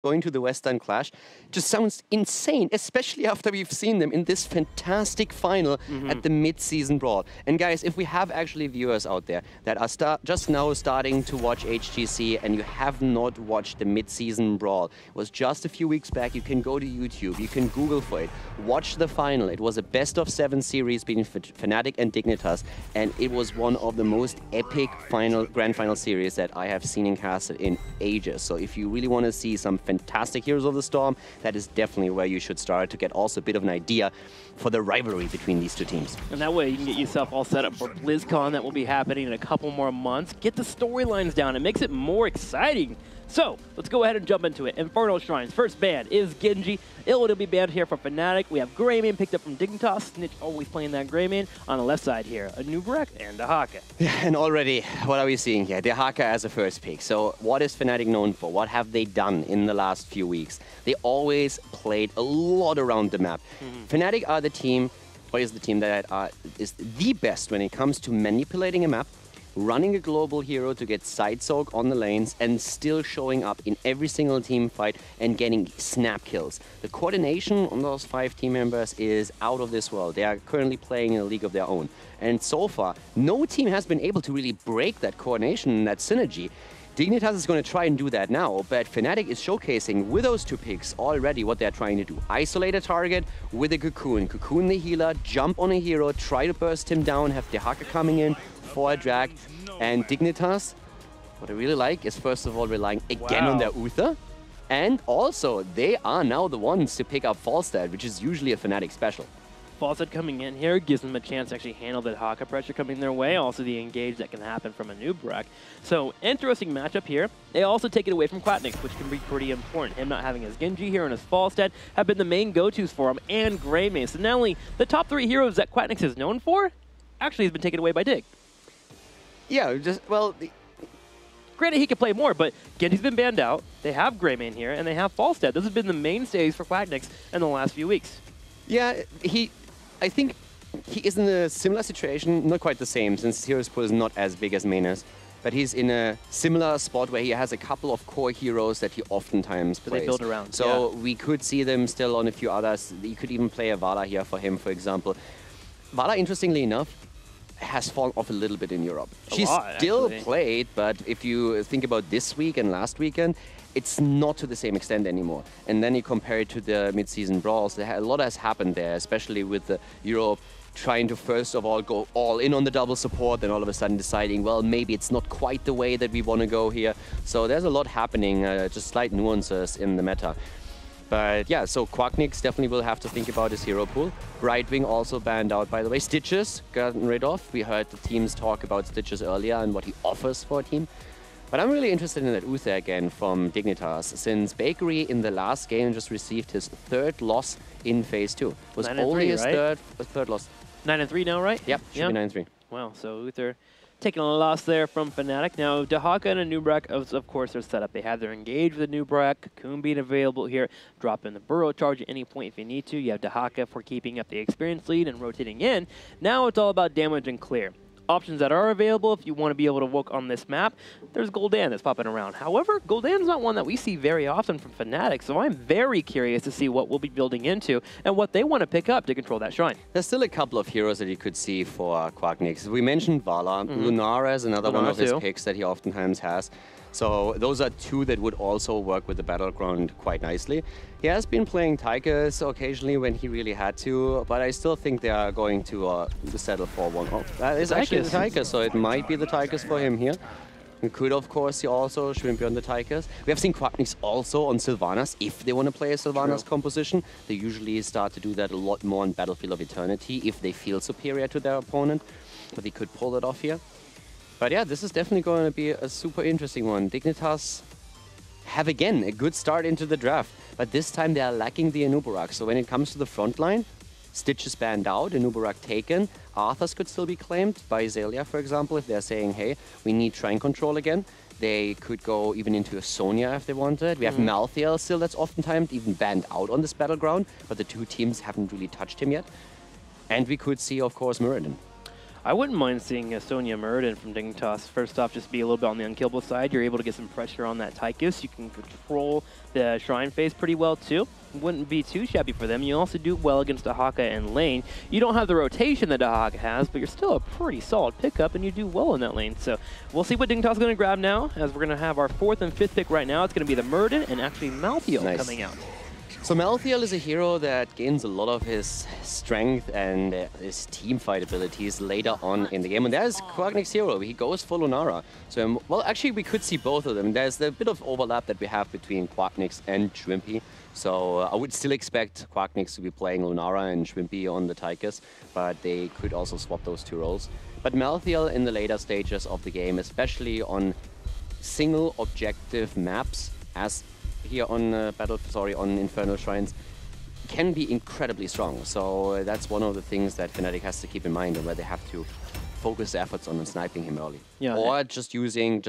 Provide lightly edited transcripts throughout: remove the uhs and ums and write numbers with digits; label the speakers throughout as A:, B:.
A: going to the Western Clash just sounds insane, especially after we've seen them in this fantastic final at the mid-season brawl. And guys, if we have actually viewers out there that are just now starting to watch HGC and you have not watched the mid-season brawl, it was just a few weeks back, you can go to YouTube, you can Google for it, watch the final. It was a best-of-7 series between FNATIC and Dignitas, and it was one of the most epic grand final series that I have seen in Castle in ages. So if you really want to see some fantastic Heroes of the Storm, that is definitely where you should start to get also a bit of an idea for the rivalry between these two teams.
B: And that way you can get yourself all set up for BlizzCon that will be happening in a couple more months. Get the storylines down. It makes it more exciting. So, let's go ahead and jump into it. Infernal Shrines. First ban is Genji. Ill will be banned here from FNATIC. We have Greymane picked up from Dignitas. Snitch always playing that Greymane. On the left side here, a Nubrek and Dehaka.
A: Yeah, and already, what are we seeing here? Dehaka as a first pick. So, what is FNATIC known for? What have they done in the last few weeks? They always played a lot around the map. FNATIC are the team, or is the team that is the best when it comes to manipulating a map, running a global hero to get side soak on the lanes and still showing up in every single team fight and getting snap kills. The coordination on those 5 team members is out of this world. They are currently playing in a league of their own. And so far, no team has been able to really break that coordination and that synergy. Dignitas is going to try and do that now, but FNATIC is showcasing with those 2 picks already what they're trying to do. Isolate a target with a Cocoon. Cocoon the healer, jump on a hero, try to burst him down, have Dehaka coming in for a drag. And Dignitas, what I really like is first of all relying again on their Uther. And also, they are now the ones to pick up Falstad, which is usually a FNATIC special.
B: Falstad coming in here gives them a chance to actually handle the Dehaka pressure coming their way, also the engage that can happen from a Nubrek. So, interesting matchup here. They also take it away from Quatnix, which can be pretty important. Him not having his Genji here and his Falstad have been the main go-tos for him, and Greymane. So not only the top 3 heroes that Quatnix is known for, actually has been taken away by Dig.
A: Yeah, well...
B: Granted, he can play more, but Genji's been banned out. They have Greymane here, and they have Falstad. This has been the mainstays for Quatnix in the last few weeks.
A: Yeah, I think he is in a similar situation, not quite the same, since Heroes Pool is not as big as Manus, but he's in a similar spot where he has a couple of core heroes that he oftentimes plays.
B: They build around.
A: So we could see them still on a few others. You could even play a Vala here for him, for example. Vala, interestingly enough, has fallen off a little bit in Europe. She's still played, but if you think about this week and last weekend, it's not to the same extent anymore. And then you compare it to the mid-season brawls, a lot has happened there, especially with the Europe trying to first of all go all in on the double support, then all of a sudden deciding, well, maybe it's not quite the way that we want to go here. So there's a lot happening, just slight nuances in the meta. But yeah, so Quatnix definitely will have to think about his hero pool. Brightwing also banned out, by the way. Stitches gotten rid of. We heard the teams talk about Stitches earlier and what he offers for a team. But I'm really interested in that Uther again from Dignitas, since Bakery in the last game just received his 3rd loss in Phase 2. It was only his third loss.
B: 9-3 now, right?
A: Yep, should be 9-3.
B: Wow, so Uther taking a loss there from FNATIC. Now, Dehaka and a Nubrek, of course, are set up. They have their engage with a Nubrek, Cocoon being available here, drop in the burrow charge at any point if you need to. You have Dehaka for keeping up the experience lead and rotating in. Now it's all about damage and clear. Options that are available if you want to be able to work on this map, there's Gul'dan that's popping around. However, Gul'dan's not one that we see very often from FNATIC, so I'm very curious to see what we'll be building into and what they want to pick up to control that shrine.
A: There's still a couple of heroes that you could see for Quatnix. We mentioned Vala. Lunara is another one of his picks that he oftentimes has. So those are 2 that would also work with the Battleground quite nicely. He has been playing Tychus occasionally when he really had to, but I still think they are going to settle for one. Oh, that is actually the Tychus, so it might be the Tychus for him here. We could, of course, see also Shrimpy on the Tychus. We have seen Quatnix also on Sylvanas. If they want to play a Sylvanas composition, they usually start to do that a lot more on Battlefield of Eternity if they feel superior to their opponent. But they could pull that off here. But yeah, this is definitely going to be a super interesting one. Dignitas have, again, a good start into the draft. But this time they are lacking the Anubarak. So when it comes to the front line, Stitch is banned out, Anubarak taken. Arthas could still be claimed by Zelia, for example, if they're saying, hey, we need Shrine Control again. They could go even into a Sonya if they wanted. We have Malthael still that's oftentimes even banned out on this Battleground. But the 2 teams haven't really touched him yet. And we could see, of course, Muradin.
B: I wouldn't mind seeing Sonya Muradin from Dignitas. First off, just be a little bit on the unkillable side. You're able to get some pressure on that Tychus. You can control the Shrine phase pretty well too. Wouldn't be too shabby for them. You also do well against Dahaka and lane. You don't have the rotation that Dahaka has, but you're still a pretty solid pickup, and you do well in that lane. So we'll see what Dignitas is going to grab now, as we're going to have our 4th and 5th pick right now. It's going to be the Muradin and actually Malthael coming out.
A: So Malthael is a hero that gains a lot of his strength and his team fight abilities later on in the game. And there's Quacknick's hero. He goes for Lunara. So, well, actually, we could see both of them. There's a bit of overlap that we have between Quacknick's and Shrimpy. So I would still expect Quacknick's to be playing Lunara and Shrimpy on the Tychus, but they could also swap those 2 roles. But Malthael in the later stages of the game, especially on single objective maps, as here on on Infernal Shrines, can be incredibly strong. So that's one of the things that FNATIC has to keep in mind, and where they have to focus efforts on sniping him early. Yeah, or just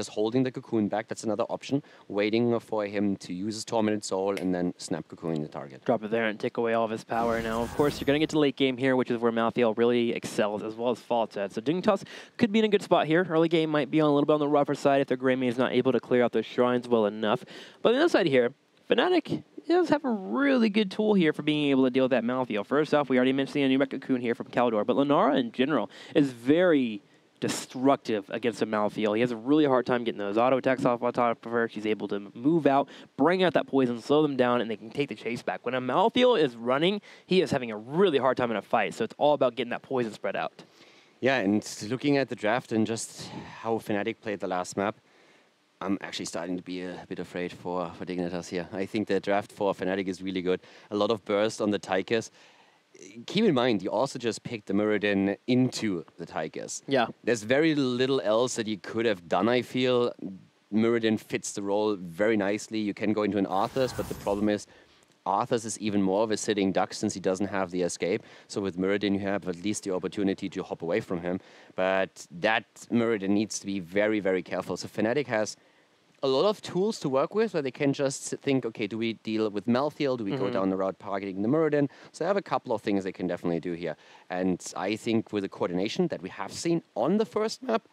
A: holding the Cocoon back. That's another option. Waiting for him to use his Tormented Soul and then snap Cocooning the target. Drop
B: it there and take away all of his power. Now, of course, you're going to get to late game here, which is where Malthael really excels, as well as Faltad. So Dignitas could be in a good spot here. Early game might be a little bit on the rougher side if their Greymane is not able to clear out those shrines well enough. But on the other side here, FNATIC does have a really good tool here for being able to deal with that Malthael. First off, we already mentioned the new Cocoon here from Caldor, but Lunara in general is very destructive against a Malthael. He has a really hard time getting those auto attacks off on top of her. She's able to move out, bring out that poison, slow them down, and they can take the chase back. When a Malthael is running, he is having a really hard time in a fight, so it's all about getting that poison spread out.
A: Yeah, and looking at the draft and just how FNATIC played the last map, I'm actually starting to be a bit afraid for Dignitas here. I think the draft for FNATIC is really good. A lot of burst on the Tychus. Keep in mind, you also just picked the Muradin into the Tychus.
B: Yeah.
A: There's very little else that you could have done, I feel. Muradin fits the role very nicely. You can go into an Arthas, but the problem is Arthas is even more of a sitting duck since he doesn't have the escape. So with Muradin, you have at least the opportunity to hop away from him. But that Muradin needs to be very, very careful. So FNATIC has a lot of tools to work with where they can just think, okay, do we deal with Malthael? Do we go down the route targeting the Muradin? So they have a couple of things they can definitely do here. And I think with the coordination that we have seen on the first map,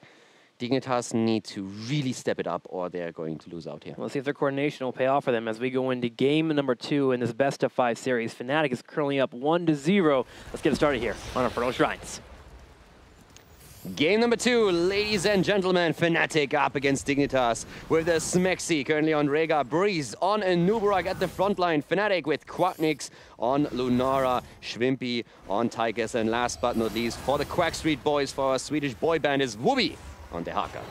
A: Dignitas need to really step it up or they're going to lose out here.
B: Let's see if their coordination will pay off for them as we go into game number 2 in this best of 5 series. FNATIC is currently up 1-0. Let's get started here on Infernal Shrines.
A: Game number 2, ladies and gentlemen, FNATIC up against Dignitas with the Smexy currently on Rhaegar, Breeze on Nubarak at the front line, FNATIC with Quacknick's on Lunara, Shrimpy on Tychus, and last but not least for the Quack Street Boys, for our Swedish boy band, is Wooby on Dahaka.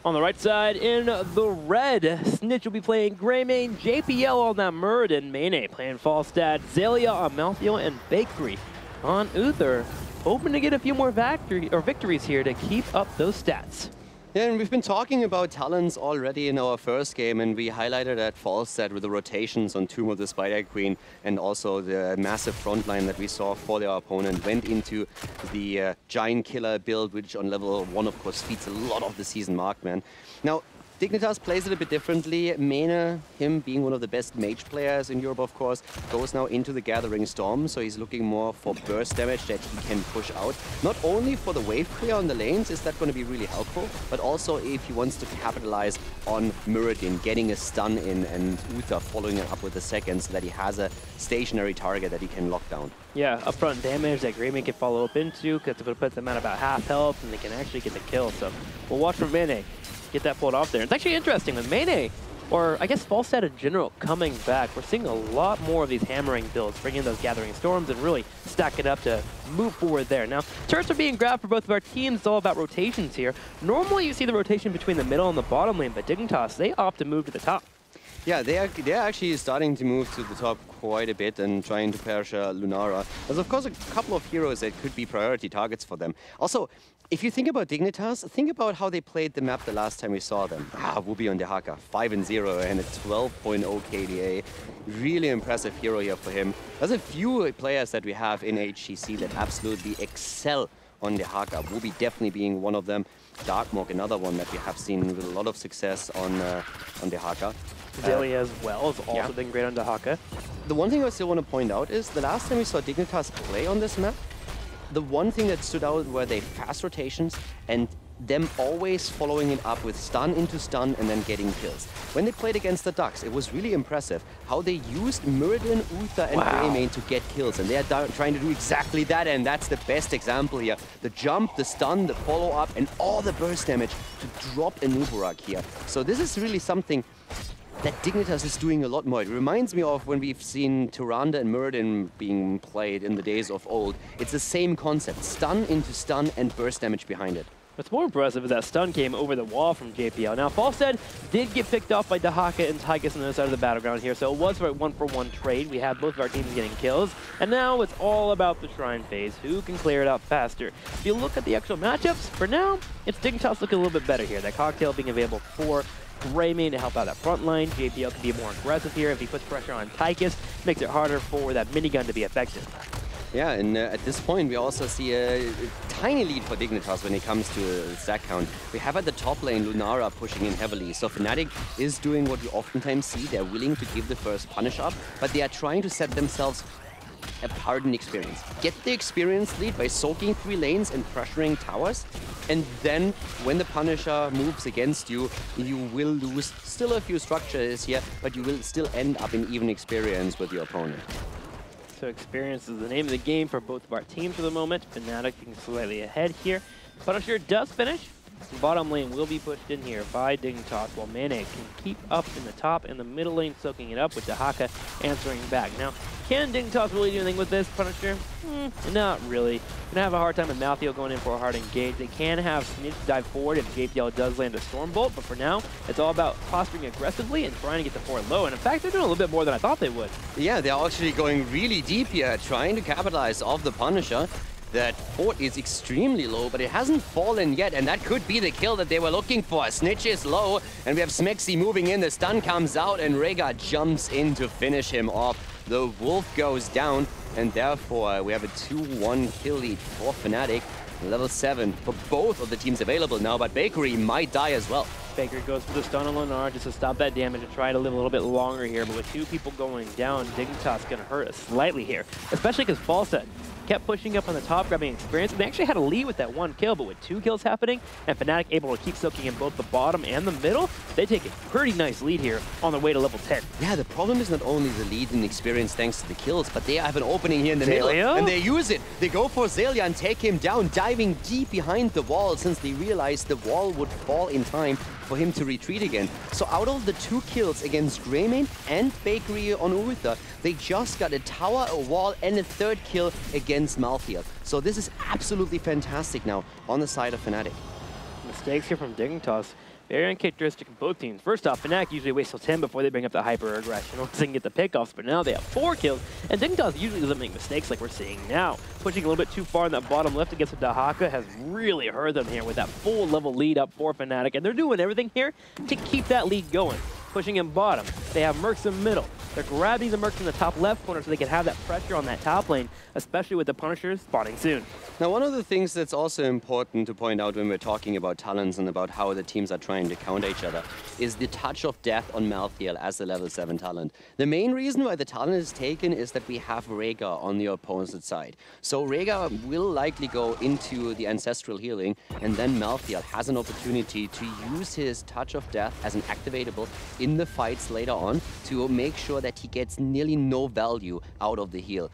B: On the right side, in the red, Snitch will be playing Greymane, JPL on that Muradin, Mane playing Falstad, Zalia on Malthael, and Bakery on Uther. Hoping to get a few more victories here to keep up those stats.
A: Yeah, and we've been talking about talents already in our first game, and we highlighted that Falstad with the rotations on Tomb of the Spider Queen, and also the massive front line that we saw for their opponent went into the Giant Killer build, which on level 1, of course, feeds a lot of the season Markman. Now, Dignitas plays it a bit differently. Mena, him being one of the best mage players in Europe, of course, goes now into the Gathering Storm, so he's looking more for burst damage that he can push out. Not only for the wave clear on the lanes is that going to be really helpful, but also if he wants to capitalize on Muradin, getting a stun in and Uther following it up with a second so that he has a stationary target that he can lock down.
B: Yeah, upfront damage that Greymane can follow up into, because it's going to put them at about half health, and they can actually get the kill. So we'll watch for Mane. Get that pulled off there. It's actually interesting with Mane, or I guess Falstad in general, coming back. We're seeing a lot more of these hammering builds, bringing those Gathering Storms and really stack it up to move forward there. Now, turrets are being grabbed for both of our teams. It's all about rotations here. Normally, you see the rotation between the middle and the bottom lane, but Dignitas, they opt to move to the top.
A: Yeah, they're actually starting to move to the top quite a bit and trying to perish Lunara. There's of course a couple of heroes that could be priority targets for them. Also, if you think about Dignitas, think about how they played the map the last time we saw them. Wooby on Dahaka, 5-0 and a 12.0 KDA. Really impressive hero here for him. There's a few players that we have in HGC that absolutely excel on Dahaka. Wooby definitely being one of them. Darkmog, another one that we have seen with a lot of success on Dahaka.
B: Zalia as well has also been great on Dahaka.
A: The one thing I still want to point out is the last time we saw Dignitas play on this map, the one thing that stood out were their fast rotations and them always following it up with stun into stun and then getting kills. When they played against the Ducks, it was really impressive how they used Muradin, Uther and Greymane to get kills, and they're trying to do exactly that, and that's the best example here. The jump, the stun, the follow-up, and all the burst damage to drop a Nubarak here. So this is really something that Dignitas is doing a lot more. It reminds me of when we've seen Tyrande and Muradin being played in the days of old. It's the same concept, stun into stun and burst damage behind it.
B: What's more impressive is that stun came over the wall from JPL. Now, Falstead did get picked off by Dahaka and Tychus on the other side of the battleground here, so it was a 1-for-1 trade. We had both of our teams getting kills, and now it's all about the Shrine phase. Who can clear it out faster? If you look at the actual matchups, for now, it's Dignitas looking a little bit better here. That cocktail being available for Greymane to help out that front line. JPL can be more aggressive here. If he puts pressure on Tychus, makes it harder for that minigun to be effective.
A: Yeah, and at this point we also see a tiny lead for Dignitas when it comes to stack count. We have at the top lane Lunara pushing in heavily, so FNATIC is doing what we oftentimes see. They're willing to give the first punish up, but they are trying to set themselves apart in experience. Get the experience lead by soaking 3 lanes and pressuring towers, and then when the Punisher moves against you, you will lose still a few structures here, but you will still end up in even experience with your opponent.
B: So experience is the name of the game for both of our teams for the moment. FNATIC being slightly ahead here. Punisher does finish. Bottom lane will be pushed in here by Dignitas, while Mane can keep up in the top and the middle lane, soaking it up with Dahaka answering back. Now, can Dignitas really do anything with this Punisher? Not really. Gonna have a hard time with Malthael going in for a hard engage. They can have Snitch dive forward if JPL does land a Stormbolt, but for now, it's all about posturing aggressively and trying to get the fort low. And in fact, they're doing a little bit more than I thought they would.
A: Yeah, they're actually going really deep here, trying to capitalize off the Punisher. That fort is extremely low, but it hasn't fallen yet, and that could be the kill that they were looking for. Snitch is low, and we have Smexy moving in. The stun comes out, and Rhaegar jumps in to finish him off. The Wolf goes down, and therefore we have a 2-1 kill lead for FNATIC. Level 7 for both of the teams available now, but Bakery might die as well.
B: Baker goes for the stun on Lenar just to stop that damage and try to live a little bit longer here, but with 2 people going down, Dignitas going to hurt us slightly here, especially because Falstead kept pushing up on the top, grabbing experience, and they actually had a lead with that 1 kill, but with 2 kills happening, and FNATIC able to keep soaking in both the bottom and the middle, they take a pretty nice lead here on their way to level 10.
A: Yeah, the problem is not only the lead in experience thanks to the kills, but they have an opening here in the middle, and they use it. They go for Zelia and take him down, diving deep behind the wall, since they realized the wall would fall in time for him to retreat again. So out of the 2 kills against Greymane and Bakery on Uther, they just got a tower, a wall, and a 3rd kill against Malthael. So this is absolutely fantastic now on the side of FNATIC.
B: Mistakes here from Dignitas. Very uncharacteristic of both teams. First off, FNATIC usually waits till 10 before they bring up the hyper-aggression once they can get the pickoffs, but now they have 4 kills, and Dignitas usually doesn't make mistakes like we're seeing now. Pushing a little bit too far in that bottom left against the Dahaka has really hurt them here with that full level lead up for FNATIC, and they're doing everything here to keep that lead going. Pushing in bottom, they have Mercs in middle. They're grabbing the Mercs in the top left corner so they can have that pressure on that top lane, especially with the Punishers spawning soon.
A: Now, one of the things that's also important to point out when we're talking about talents and about how the teams are trying to counter each other is the touch of death on Malthael as a level 7 talent. The main reason why the talent is taken is that we have Rhaegar on the opposite side. So Rhaegar will likely go into the ancestral healing, and then Malthael has an opportunity to use his touch of death as an activatable in the fights later on to make sure that he gets nearly no value out of the heal.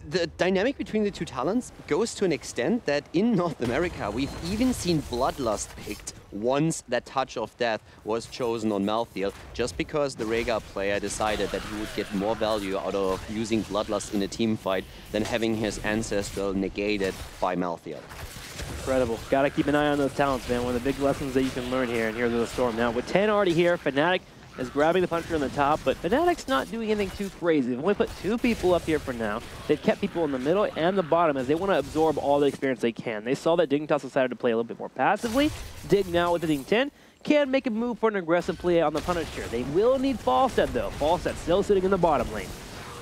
A: The dynamic between the 2 talents goes to an extent that in North America, we've even seen Bloodlust picked once that touch of death was chosen on Malthael, just because the Rhaegar player decided that he would get more value out of using Bloodlust in a team fight than having his ancestral negated by Malthael.
B: Incredible. Gotta keep an eye on those talents, man. One of the big lessons that you can learn here in Heroes of the Storm. Now, with 10 already here, FNATIC is grabbing the Punisher on the top, but FNATIC's not doing anything too crazy. They've only put 2 people up here for now. They've kept people in the middle and the bottom as they want to absorb all the experience they can. They saw that Dignitas decided to play a little bit more passively. Dig now with hitting 10 can make a move for an aggressive play on the Punisher. They will need Falstead though. Falstead still sitting in the bottom lane.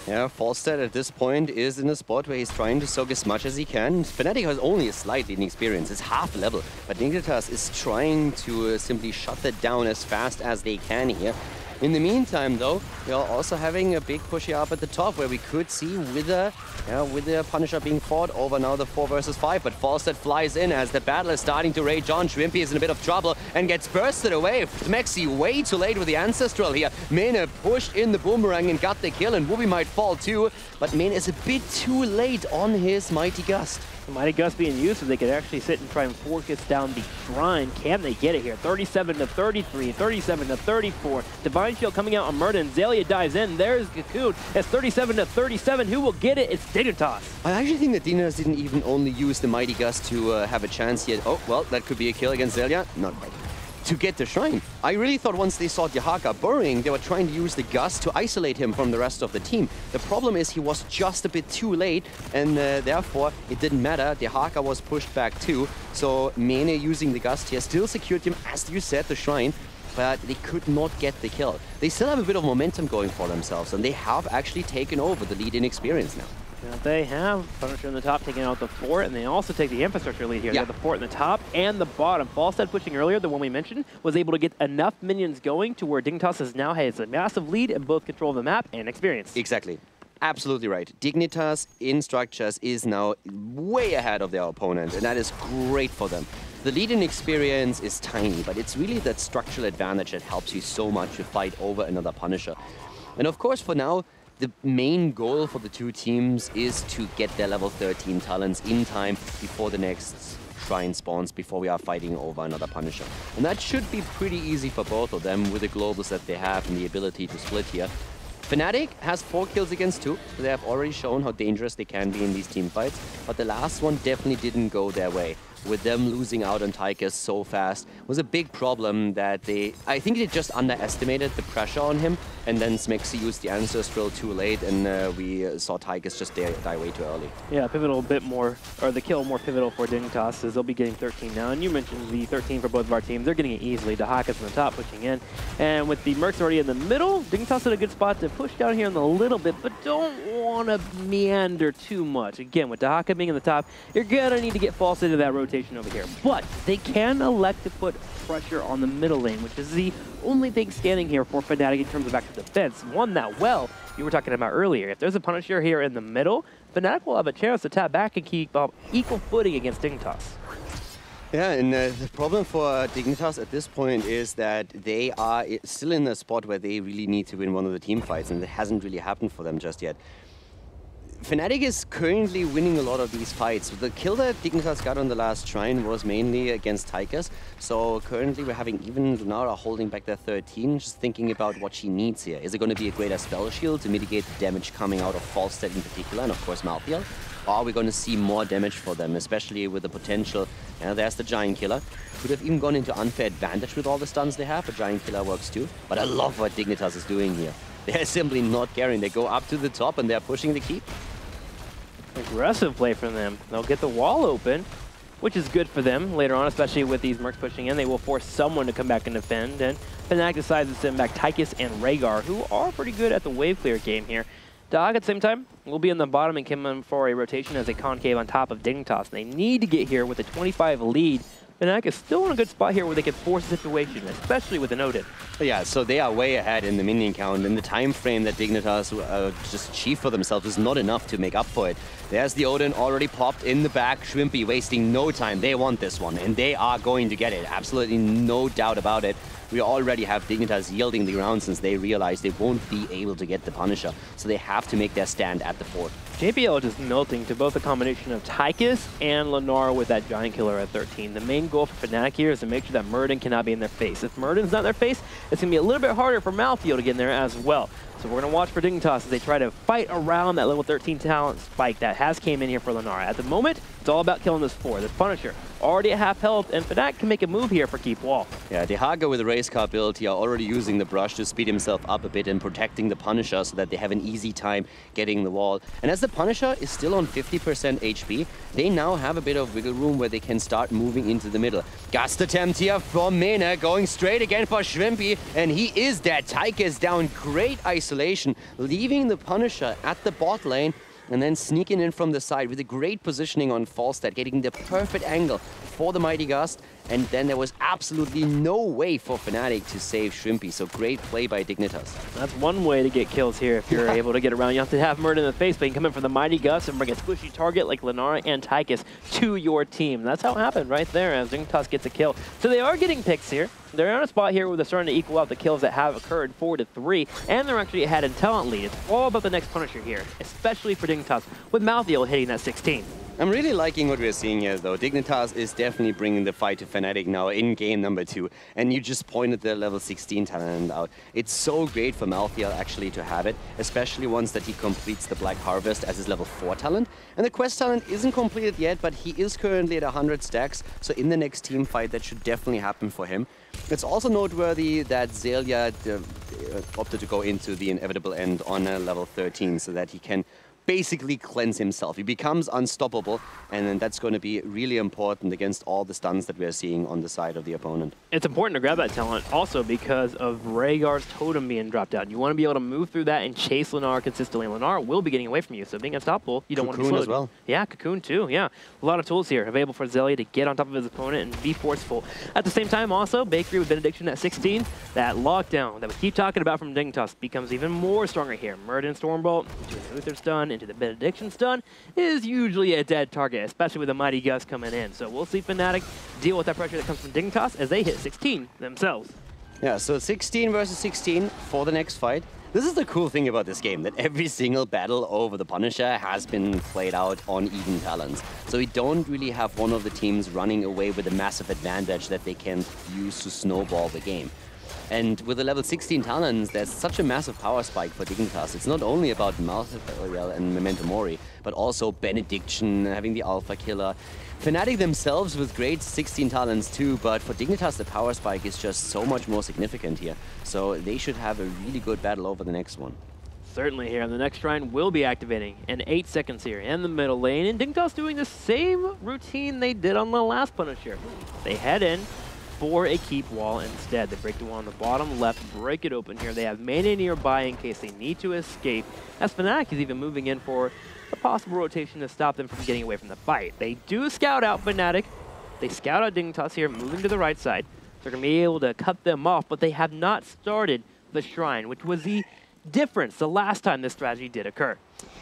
A: Yeah, Falstead at this point is in a spot where he's trying to soak as much as he can. FNATIC has only a slight leading experience, it's half level, but Dignitas is trying to simply shut that down as fast as they can here. In the meantime, though, we are also having a big push here up at the top, where we could see with the Punisher being fought over now the 4 versus 5, but Falstad flies in as the battle is starting to rage on. Shrimpy is in a bit of trouble and gets bursted away. Smexy way too late with the Ancestral here. Mene pushed in the Boomerang and got the kill, and Wooby might fall too, but Mene is a bit too late on his Mighty Gust.
B: The Mighty Gust being used so they could actually sit and try and focus down the Shrine. Can they get it here? 37 to 33, 37 to 34. Divine Shield coming out on Murden. Zelia dives in. There's Cocoon. It's 37 to 37. Who will get it? It's Dignitas.
A: I actually think that Dignitas didn't even only use the Mighty Gust to have a chance here. Oh, well, that could be a kill against Zelia. Not quite. To get the Shrine. I really thought once they saw Dehaka burrowing, they were trying to use the Gust to isolate him from the rest of the team. The problem is he was just a bit too late, and therefore it didn't matter. Dehaka was pushed back too, so Mene using the Gust here still secured him, as you said, the Shrine, but they could not get the kill. They still have a bit of momentum going for themselves, and they have actually taken over the lead in experience now.
B: Now they have Punisher in the top taking out the fort, and they also take the infrastructure lead here. They have the fort in the top and the bottom. Falstad pushing earlier, the one we mentioned, was able to get enough minions going to where Dignitas has now has a massive lead in both control of the map and experience.
A: Exactly. Absolutely right. Dignitas in structures is now way ahead of their opponent, and that is great for them. The lead in experience is tiny, but it's really that structural advantage that helps you so much to fight over another Punisher. And of course, for now, the main goal for the two teams is to get their level 13 talents in time before the next Shrine spawns, before we are fighting over another Punisher. And that should be pretty easy for both of them with the globals that they have and the ability to split here. FNATIC has 4 kills against 2. So they have already shown how dangerous they can be in these team fights, but the last one definitely didn't go their way. With them losing out on Tychus so fast was a big problem that I think they just underestimated the pressure on him, and then Smexy used the Ancestral too late, and we saw Tychus just die way too early.
B: Yeah, pivotal a bit more, or the kill more pivotal for Dignitas, as they'll be getting 13 now, and you mentioned the 13 for both of our teams. They're getting it easily. Dehaka's on the top pushing in, and with the Mercs already in the middle, Dignitas in a good spot to push down here in a little bit, but don't want to meander too much. Again, with Dehaka being in the top, you're going to need to get False into that rotation over here, but they can elect to put pressure on the middle lane, which is the only thing standing here for FNATIC in terms of active defense. One that, well, you were talking about earlier. If there's a Punisher here in the middle, FNATIC will have a chance to tap back and keep equal footing against Dignitas.
A: Yeah, and the problem for Dignitas at this point is that they are still in a spot where they really need to win one of the team fights, and it hasn't really happened for them just yet. FNATIC is currently winning a lot of these fights. The kill that Dignitas got on the last Shrine was mainly against Tychus, so currently we're having even Lunara holding back their 13, just thinking about what she needs here. Is it going to be a greater spell shield to mitigate the damage coming out of Falstad in particular, and of course Malthael? Or are we going to see more damage for them, especially with the potential? There's the Giant Killer. Could have even gone into unfair advantage with all the stuns they have, but Giant Killer works too. But I love what Dignitas is doing here. They're simply not caring. They go up to the top and they're pushing the keep.
B: Aggressive play from them. They'll get the wall open, which is good for them later on, especially with these Mercs pushing in. They will force someone to come back and defend, and FNATIC decides to send back Tychus and Rhaegar, who are pretty good at the wave clear game here. Dog at the same time will be in the bottom and come in for a rotation as a concave on top of Dignitas. They need to get here with a 25 lead. FNATIC is still in a good spot here where they can force the situation, especially with an Odin.
A: Yeah, so they are way ahead in the minion count, and the time frame that Dignitas just achieved for themselves is not enough to make up for it. There's the Odin already popped in the back. Shrimpy wasting no time. They want this one, and they are going to get it. Absolutely no doubt about it. We already have Dignitas yielding the ground since they realize they won't be able to get the Punisher, so they have to make their stand at the fort.
B: JPL just melting to both a combination of Tychus and Lunara with that Giant Killer at 13. The main goal for FNATIC here is to make sure that Murden cannot be in their face. If Murden's not in their face, it's going to be a little bit harder for Malthael to get in there as well. So we're going to watch for Dignitas as they try to fight around that level 13 talent spike that has came in here for Lunara. At the moment, it's all about killing this 4. This Punisher already at half health, and FNATIC can make a move here for keep wall.
A: Yeah, Dehaka with the race car build here already using the brush to speed himself up a bit and protecting the Punisher so that they have an easy time getting the wall. And as the Punisher is still on 50% HP, they now have a bit of wiggle room where they can start moving into the middle. Gust attempt here from Mene, going straight again for Shrimpy, and he is dead. Tychus down, great isolation, leaving the Punisher at the bot lane, and then sneaking in from the side with a great positioning on Falstad, getting the perfect angle for the Mighty Gust, and then there was absolutely no way for FNATIC to save Shrimpy, so great play by Dignitas.
B: That's one way to get kills here if you're able to get around. You have to have Murd in the face, but you can come in for the Mighty Gus and bring a squishy target like Lenara and Tychus to your team. That's how it happened right there as Dignitas gets a kill. So they are getting picks here. They're on a spot here where they're starting to equal out the kills that have occurred 4-3, and they're actually ahead in talent lead. It's all about the next Punisher here, especially for Dignitas, with Malthael hitting that 16.
A: I'm really liking what we're seeing here, though. Dignitas is definitely bringing the fight to FNATIC now in game number 2, and you just pointed the level 16 talent out. It's so great for Malthael actually to have it, especially once that he completes the Black Harvest as his level 4 talent. And the quest talent isn't completed yet, but he is currently at 100 stacks, so in the next team fight that should definitely happen for him. It's also noteworthy that Zelia opted to go into the inevitable end on a level 13 so that he can basically cleanse himself. He becomes unstoppable, and then that's going to be really important against all the stuns that we're seeing on the side of the opponent.
B: It's important to grab that talent also because of Rhaegar's totem being dropped out. You want to be able to move through that and chase Lenara consistently. Lenara will be getting away from you, so being unstoppable, you don't want to be slowed.
A: As well.
B: Yeah, Cocoon too, yeah. A lot of tools here available for Zelia to get on top of his opponent and be forceful. At the same time also, Bakery with Benediction at 16, that lockdown that we keep talking about from Dignitas becomes even more stronger here. Murd and Stormbolt into an Uther stun, into the Benediction stun is usually a dead target, especially with the Mighty Gus coming in. So we'll see FNATIC deal with that pressure that comes from Dignitas as they hit 16 themselves.
A: Yeah, so 16 versus 16 for the next fight. This is the cool thing about this game, that every single battle over the Punisher has been played out on even talents. So we don't really have one of the teams running away with a massive advantage that they can use to snowball the game. And with the level 16 talents, there's such a massive power spike for Dignitas. It's not only about Malthael and Memento Mori, but also Benediction, having the Alpha Killer. FNATIC themselves with great 16 talents too, but for Dignitas the power spike is just so much more significant here. So they should have a really good battle over the next one.
B: Certainly here, and the next shrine will be activating in 8 seconds here in the middle lane, and Dignitas doing the same routine they did on the last Punisher. They head in for a keep wall instead. They break the wall on the bottom left, break it open here. They have mana nearby in case they need to escape, as FNATIC is even moving in for a possible rotation to stop them from getting away from the fight. They do scout out FNATIC. They scout out Dignitas here, moving to the right side. They're going to be able to cut them off, but they have not started the shrine, which was the difference the last time this strategy did occur.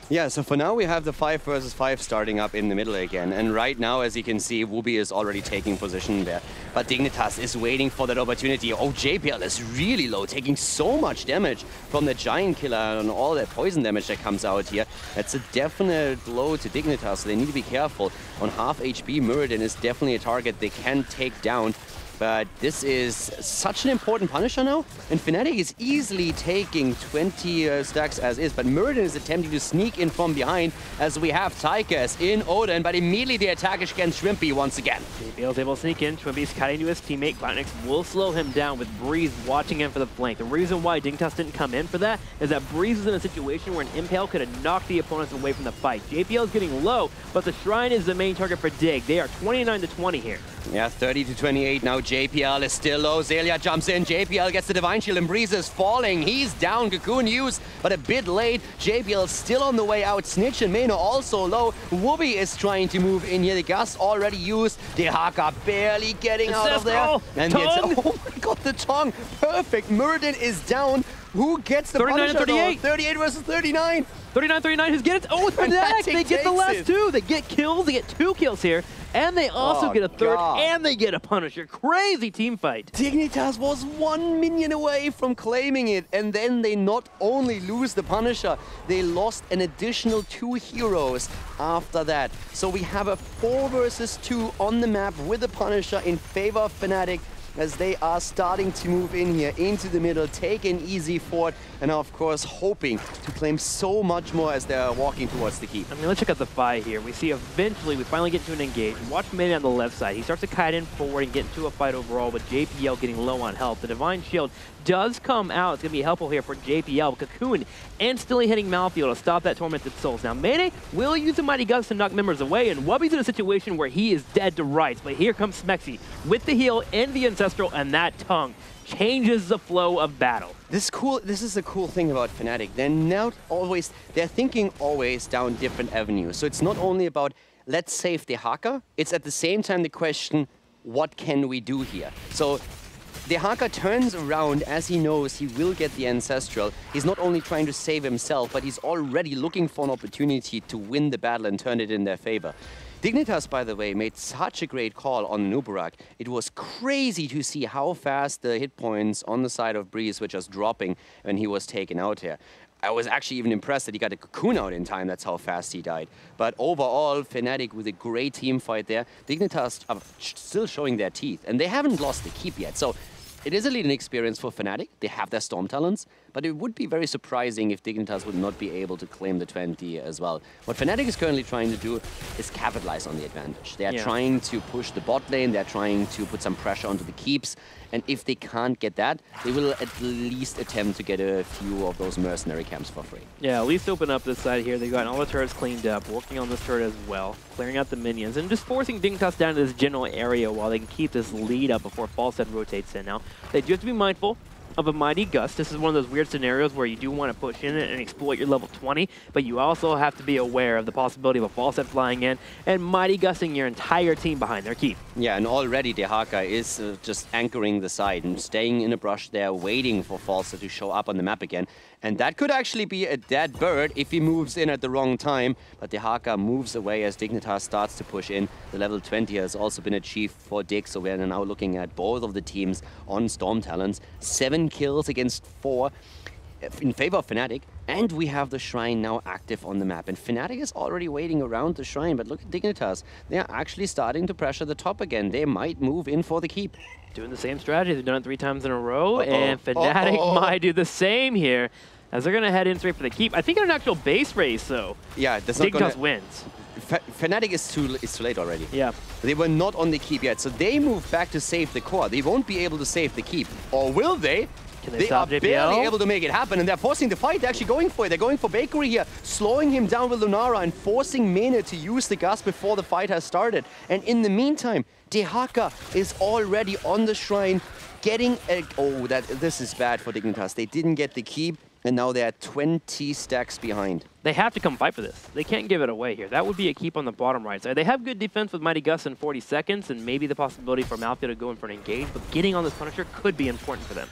A: Yeah, so for now we have the 5 versus 5 starting up in the middle again. And right now, as you can see, Wooby is already taking position there. But Dignitas is waiting for that opportunity. Oh, JPL is really low, taking so much damage from the Giant Killer and all that poison damage that comes out here. That's a definite blow to Dignitas, so they need to be careful. On half HP, Muradin is definitely a target they can take down. But this is such an important Punisher now, and FNATIC is easily taking 20 stacks as is, but Muradin is attempting to sneak in from behind as we have Tychus in Odin, but immediately the attack is against Shrimpy once again.
B: JPL is able to sneak in. Shrimpy's cutting to his teammate. Cloudnix will slow him down with Breeze watching him for the flank. The reason why Dignitas didn't come in for that is that Breeze is in a situation where an Impale could have knocked the opponents away from the fight. JPL is getting low, but the Shrine is the main target for Dig. They are 29-20 here.
A: Yeah, 30-28 now. JPL is still low. Zelia jumps in. JPL gets the Divine Shield and Breeze is falling. He's down. Cocoon used, but a bit late. JPL still on the way out. Snitch and Mano also low. Wooby is trying to move in here. The Gus already used. Dehaka barely getting out of there. And oh my god, the tongue. Perfect. Muradin is down. Who gets the
B: 39-38.
A: 38 versus 39.
B: 39-39, who's getting it? Oh, it's FNATIC! They get the last two. They get kills. They get 2 kills here. And they also get a third, and they get a Punisher. Crazy team fight.
A: Dignitas was 1 minion away from claiming it, and then they not only lose the Punisher, they lost an additional 2 heroes after that. So we have a 4 versus 2 on the map with the Punisher in favor of FNATIC, as they are starting to move in here into the middle, take an easy fort, and are of course hoping to claim so much more as they're walking towards the keep.
B: I mean, let's check out the fight here. We see eventually we finally get to an engage. Watch Mane on the left side. He starts to kite in forward and get into a fight overall, with JPL getting low on health. The Divine Shield does come out. It's going to be helpful here for JPL. Cocoon instantly hitting Malthael to stop that Tormented Souls. Now, Mane will use the Mighty Gus to knock members away, and Wubby's in a situation where he is dead to rights. But here comes Smexy with the heal and the Ancestral, and that tongue changes the flow of battle.
A: This is the cool thing about FNATIC. They're thinking always down different avenues. So it's not only about, let's save the Haka, it's at the same time the question, what can we do here? So Dehaka turns around as he knows he will get the Ancestral. He's not only trying to save himself, but he's already looking for an opportunity to win the battle and turn it in their favor. Dignitas, by the way, made such a great call on Nubarak. It was crazy to see how fast the hit points on the side of Breeze were just dropping when he was taken out here. I was actually even impressed that he got a cocoon out in time. That's how fast he died. But overall, FNATIC with a great team fight there. Dignitas are still showing their teeth, and they haven't lost the keep yet. So it is a leading experience for FNATIC. They have their Storm talents, but it would be very surprising if Dignitas would not be able to claim the 20 as well. What FNATIC is currently trying to do is capitalize on the advantage. They are trying to push the bot lane, they're trying to put some pressure onto the keeps, and if they can't get that, they will at least attempt to get a few of those mercenary camps for free.
B: Yeah, at least open up this side here. They've gotten all the turrets cleaned up, working on this turret as well, clearing out the minions, and just forcing Dignitas down to this general area while they can keep this lead up before Falstad rotates in. Now, they do have to be mindful of a Mighty Gust. This is one of those weird scenarios where you do want to push in it and exploit your level 20, but you also have to be aware of the possibility of a Falstad flying in and Mighty Gusting your entire team behind their keep.
A: Yeah, and already Dehaka is just anchoring the side and staying in a brush there, waiting for Falstad to show up on the map again. And that could actually be a dead bird if he moves in at the wrong time. But Dehaka moves away as Dignitas starts to push in. The level 20 has also been achieved for Dig, so we're now looking at both of the teams on Storm talents. 7 kills against 4 in favor of FNATIC. And we have the Shrine now active on the map. And FNATIC is already waiting around the Shrine, but look at Dignitas. They are actually starting to pressure the top again. They might move in for the keep.
B: Doing the same strategy. They've done it 3 times in a row, and FNATIC might do the same here, as they're going to head in straight for the keep. I think in an actual base race, though,
A: yeah, that's not
B: Dignitas wins.
A: FNATIC is too late already.
B: Yeah.
A: They were not on the keep yet, so they move back to save the core. They won't be able to save the keep. Or will they?
B: Can
A: they
B: stop
A: are
B: JPL?
A: Barely able to make it happen, and they're forcing the fight. They're actually going for it. They're going for Bakery here, slowing him down with Lunara and forcing Mene to use the gas before the fight has started. And in the meantime, Dehaka is already on the Shrine, getting a... Oh, this is bad for Dignitas. They didn't get the keep, and now they're 20 stacks behind.
B: They have to come fight for this. They can't give it away here. That would be a keep on the bottom right side. They have good defense with Mighty Gust in 40 seconds, and maybe the possibility for Malphite to go in for an engage, but getting on this Punisher could be important for them.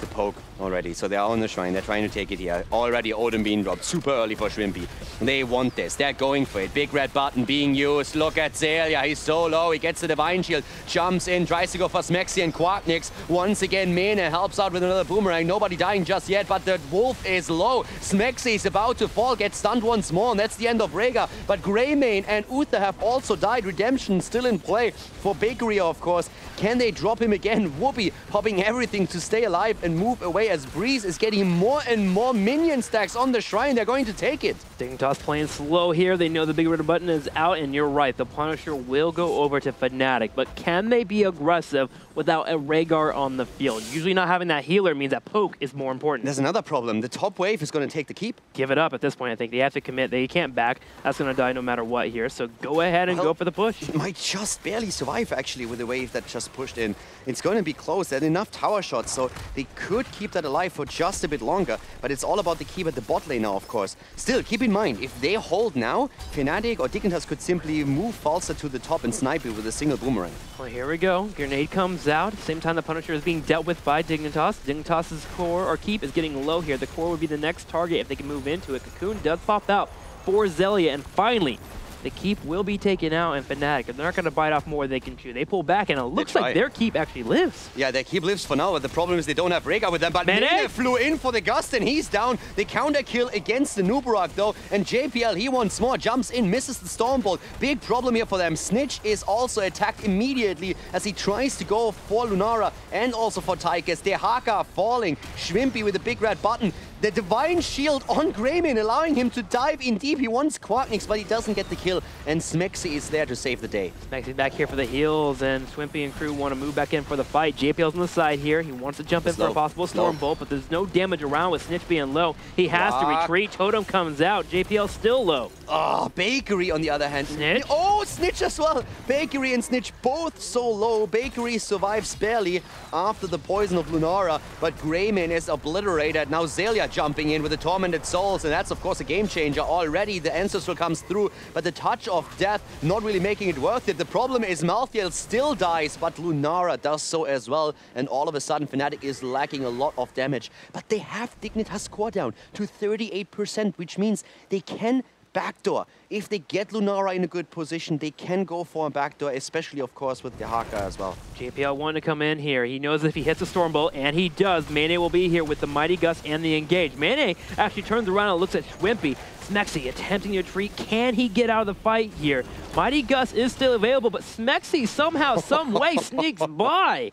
A: The poke already, so they are on the Shrine, they're trying to take it here. Already Odin being dropped, super early for Shrimpy. They want this, they're going for it. Big red button being used, look at Zelia, he's so low, he gets the Divine Shield, jumps in, tries to go for Smexy and Quarknix. Once again, Mene helps out with another boomerang, nobody dying just yet, but the Wolf is low. Smexy is about to fall, gets stunned once more, and that's the end of Rhaegar. But Greymane and Uther have also died, Redemption still in play for Bakery, of course. Can they drop him again? Whoopi popping everything to stay alive and move away as Breeze is getting more and more minion stacks on the Shrine. They're going to take it.
B: Dignitas playing slow here. They know the big red button is out, and you're right. The Punisher will go over to FNATIC, but can they be aggressive without a Rhaegar on the field? Usually not having that healer means that poke is more important.
A: There's another problem. The top wave is going to take the keep.
B: Give it up at this point, I think. They have to commit. They can't back. That's going to die no matter what here. So go ahead and go for the push.
A: It might just barely survive, actually, with the wave that just pushed in. It's going to be close. There's enough tower shots, so they could keep that alive for just a bit longer. But it's all about the keep at the bot lane now, of course. Still, keep in mind, if they hold now, FNATIC or Dignitas could simply move Falstad to the top and snipe it with a single boomerang.
B: Well, here we go. Grenade comes out. Same time the Punisher is being dealt with by Dignitas. Dignitas' core or keep is getting low here. The core would be the next target if they can move into it. Cocoon does pop out for Zelia, and finally, the keep will be taken out, and FNATIC, they're not going to bite off more than they can chew. They pull back, and it looks like their keep actually lives.
A: Yeah, their keep lives for now, but the problem is they don't have Rhaegar with them. But Mene flew in for the Gust, and he's down. The counter kill against the Nubarak, though, and JPL, he wants more, jumps in, misses the Stormbolt. Big problem here for them. Snitch is also attacked immediately as he tries to go for Lunara and also for Tychus. Dehaka falling. Shrimpy with a big red button. The Divine Shield on Greymane, allowing him to dive in deep. He wants Quarknix, but he doesn't get the kill. And Smexy is there to save the day.
B: Smexy's back here for the heals, and Swimpy and crew want to move back in for the fight. JPL's on the side here. He wants to jump in for a possible Stormbolt, but there's no damage around with Snitch being low. He has to retreat. Totem comes out. JPL still low.
A: Oh, Bakery on the other hand.
B: Snitch?
A: Oh, Snitch as well. Bakery and Snitch both so low. Bakery survives barely after the poison of Lunara, but Greymane is obliterated. Now Zelia jumping in with the Tormented Souls, and that's of course a game changer already. The Ancestral comes through, but the Touch of Death not really making it worth it. The problem is Malthael still dies, but Lunara does so as well, and all of a sudden FNATIC is lacking a lot of damage. But they have Dignitas score down to 38%, which means they can backdoor. If they get Lunara in a good position, they can go for a backdoor, especially, of course, with Dehaka as well.
B: JPL wanted to come in here. He knows if he hits a Stormbolt, and he does, Mane will be here with the Mighty Gust and the Engage. Mane actually turns around and looks at Schwimpy. Smexy attempting to retreat. Can he get out of the fight here? Mighty Gust is still available, but Smexy somehow, some way sneaks by.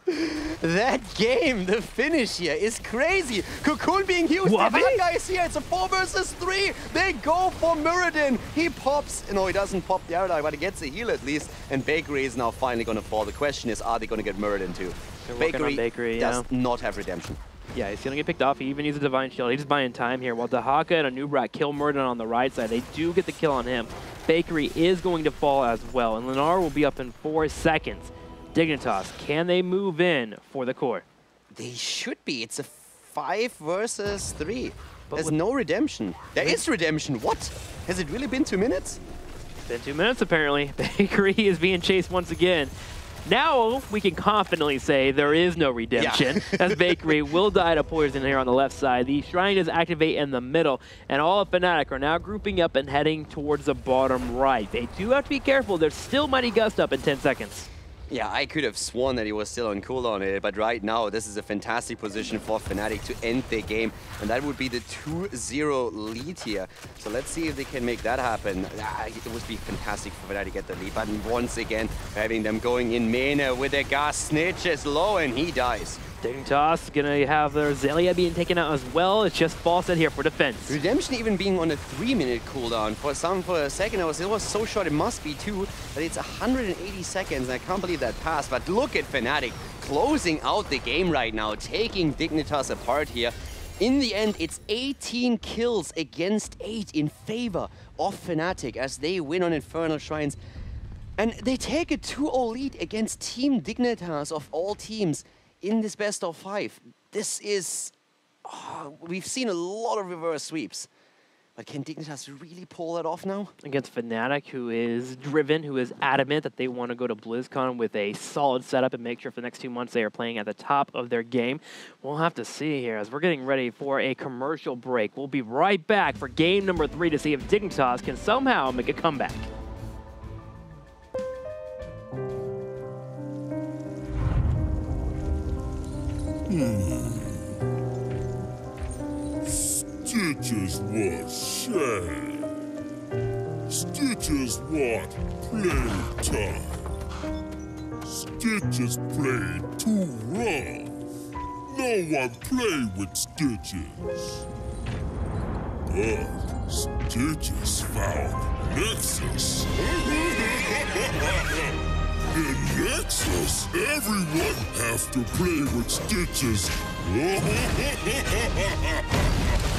A: That game, the finish here, is crazy. Cocoon being used. Dehaka is here. It's a 4 versus 3. They go for Muradin. He pops. No, he doesn't pop the Aerodite, but he gets a heal at least. And Bakery is now finally going to fall. The question is, are they going to get Muradin too?
B: Bakery
A: does not have redemption.
B: Yeah, he's going to get picked off. He even uses a Divine Shield. He's just buying time here. While Dehaka and Anubrak kill Muradin on the right side, they do get the kill on him. Bakery is going to fall as well, and Lennar will be up in 4 seconds. Dignitas, can they move in for the core?
A: They should be. It's a 5 versus 3. There's no redemption. There is redemption. What? Has it really been 2 minutes?
B: It's been 2 minutes, apparently. Bakery is being chased once again. Now we can confidently say there is no redemption, as Bakery will die to poison here on the left side. The Shrine does activate in the middle, and all of FNATIC are now grouping up and heading towards the bottom right. They do have to be careful. There's still Mighty Gust up in 10 seconds.
A: Yeah, I could have sworn that he was still on cooldown, but right now this is a fantastic position for FNATIC to end their game, and that would be the 2-0 lead here. So let's see if they can make that happen. It would be fantastic for FNATIC to get the lead, but once again, having them going in main with their gas snitch is low, and he dies.
B: Dignitas gonna have their Zelia being taken out as well. It's just Fawcett here for defense.
A: Redemption even being on a 3-minute cooldown. For a second, it was so short, it must be 2, but it's 180 seconds, and I can't believe that passed. But look at FNATIC closing out the game right now, taking Dignitas apart here. In the end, it's 18 kills against 8 in favor of FNATIC as they win on Infernal Shrines. And they take a 2-0 lead against Team Dignitas of all teams in this best of 5. This is... we've seen a lot of reverse sweeps. But can Dignitas really pull that off now?
B: Against FNATIC, who is driven, who is adamant that they want to go to BlizzCon with a solid setup and make sure for the next 2 months they are playing at the top of their game. We'll have to see here as we're getting ready for a commercial break. We'll be right back for game number 3 to see if Dignitas can somehow make a comeback.
C: Stitches what shame. Stitches what playtime. Stitches play too rough. No one play with Stitches. But Stitches found Nexus. In Nexus, everyone have to play with Stitches.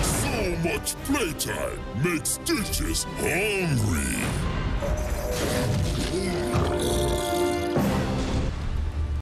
C: So much playtime makes Stitches hungry.